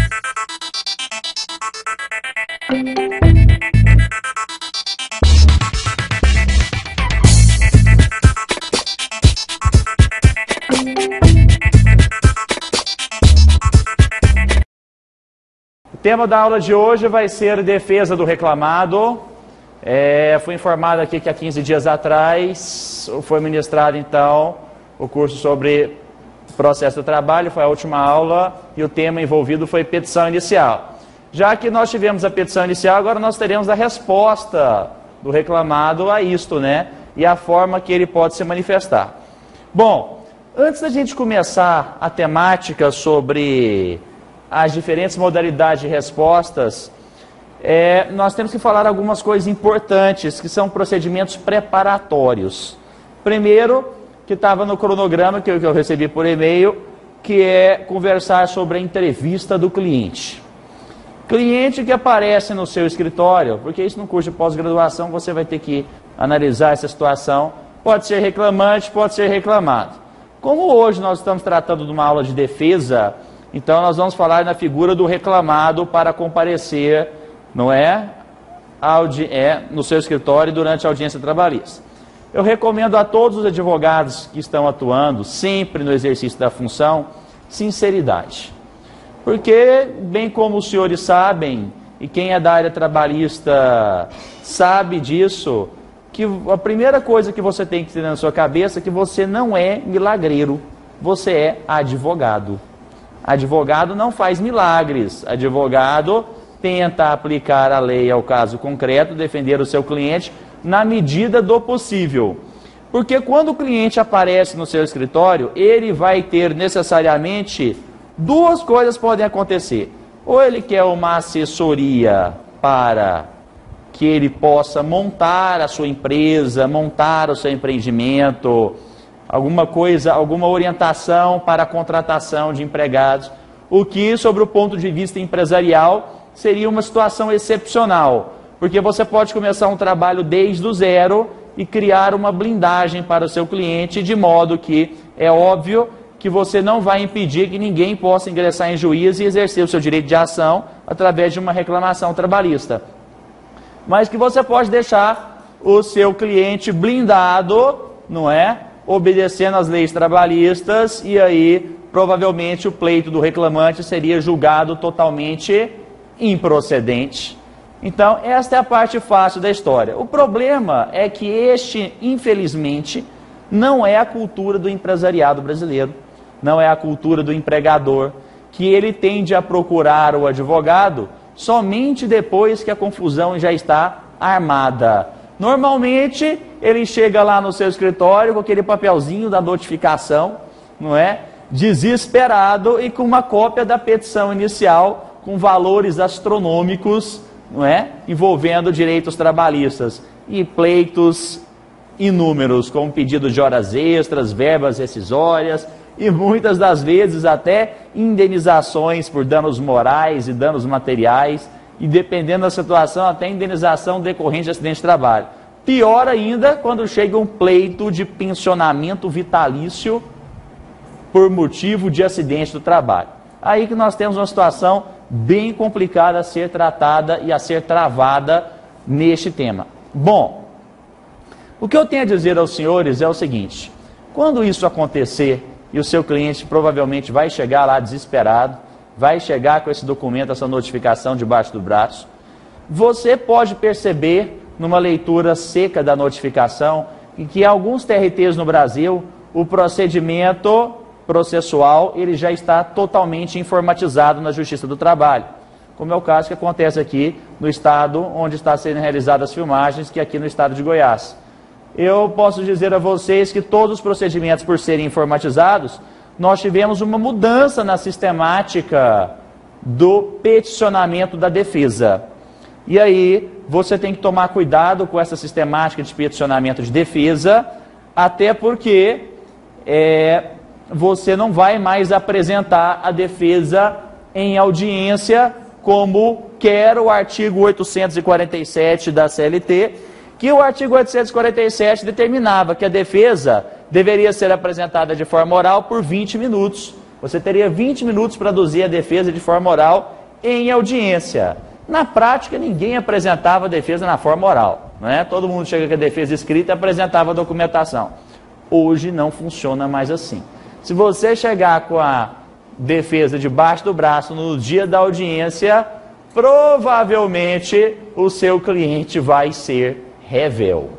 O tema da aula de hoje vai ser defesa do reclamado. Fui informado aqui que há 15 dias atrás foi ministrado então o curso sobre processo do trabalho, foi a última aula e o tema envolvido foi petição inicial. Já que nós tivemos a petição inicial, agora nós teremos a resposta do reclamado a isto, né? E a forma que ele pode se manifestar. Bom, antes da gente começar a temática sobre as diferentes modalidades de respostas, nós temos que falar algumas coisas importantes, que são procedimentos preparatórios. Primeiro, que estava no cronograma que eu recebi por e-mail, que é conversar sobre a entrevista do cliente. Cliente que aparece no seu escritório, porque isso no curso de pós-graduação você vai ter que analisar essa situação, pode ser reclamante, pode ser reclamado. Como hoje nós estamos tratando de uma aula de defesa, então nós vamos falar na figura do reclamado para comparecer, não é? No seu escritório durante a audiência trabalhista. Eu recomendo a todos os advogados que estão atuando, sempre no exercício da função, sinceridade. Porque, bem como os senhores sabem, e quem é da área trabalhista sabe disso, que a primeira coisa que você tem que ter na sua cabeça é que você não é milagreiro, você é advogado. Advogado não faz milagres, advogado tenta aplicar a lei ao caso concreto, defender o seu cliente na medida do possível. Porque quando o cliente aparece no seu escritório, ele vai ter necessariamente duas coisas podem acontecer. Ou ele quer uma assessoria para que ele possa montar a sua empresa, montar o seu empreendimento, alguma coisa, alguma orientação para a contratação de empregados, o que, sobre o ponto de vista empresarial, seria uma situação excepcional, porque você pode começar um trabalho desde o zero e criar uma blindagem para o seu cliente, de modo que é óbvio que você não vai impedir que ninguém possa ingressar em juízo e exercer o seu direito de ação através de uma reclamação trabalhista. Mas que você pode deixar o seu cliente blindado, não é? Obedecendo às leis trabalhistas, e aí provavelmente o pleito do reclamante seria julgado totalmente improcedente. Então, esta é a parte fácil da história. O problema é que infelizmente, não é a cultura do empresariado brasileiro, não é a cultura do empregador, que ele tende a procurar o advogado somente depois que a confusão já está armada. Normalmente, ele chega lá no seu escritório com aquele papelzinho da notificação, não é? Desesperado e com uma cópia da petição inicial com valores astronômicos, não é? Envolvendo direitos trabalhistas e pleitos inúmeros, como pedido de horas extras, verbas rescisórias e muitas das vezes até indenizações por danos morais e danos materiais e, dependendo da situação, até indenização decorrente de acidente de trabalho. Pior ainda quando chega um pleito de pensionamento vitalício por motivo de acidente do trabalho. Aí que nós temos uma situação bem complicada a ser tratada e a ser travada neste tema. Bom, o que eu tenho a dizer aos senhores é o seguinte: quando isso acontecer e o seu cliente provavelmente vai chegar lá desesperado, vai chegar com esse documento, essa notificação debaixo do braço, você pode perceber numa leitura seca da notificação que em alguns TRTs no Brasil o procedimento processual ele já está totalmente informatizado na Justiça do Trabalho, como é o caso que acontece aqui no estado onde está sendo realizadas as filmagens, que é aqui no estado de Goiás. Eu posso dizer a vocês que todos os procedimentos, por serem informatizados, nós tivemos uma mudança na sistemática do peticionamento da defesa. E aí, você tem que tomar cuidado com essa sistemática de peticionamento de defesa, até porque você não vai mais apresentar a defesa em audiência, como quer o artigo 847 da CLT, que o artigo 847 determinava que a defesa deveria ser apresentada de forma oral por 20 minutos. Você teria 20 minutos para aduzir a defesa de forma oral em audiência. Na prática, ninguém apresentava a defesa na forma oral, né? Todo mundo chega com a defesa escrita e apresentava a documentação. Hoje não funciona mais assim. Se você chegar com a defesa debaixo do braço no dia da audiência, provavelmente o seu cliente vai ser rével.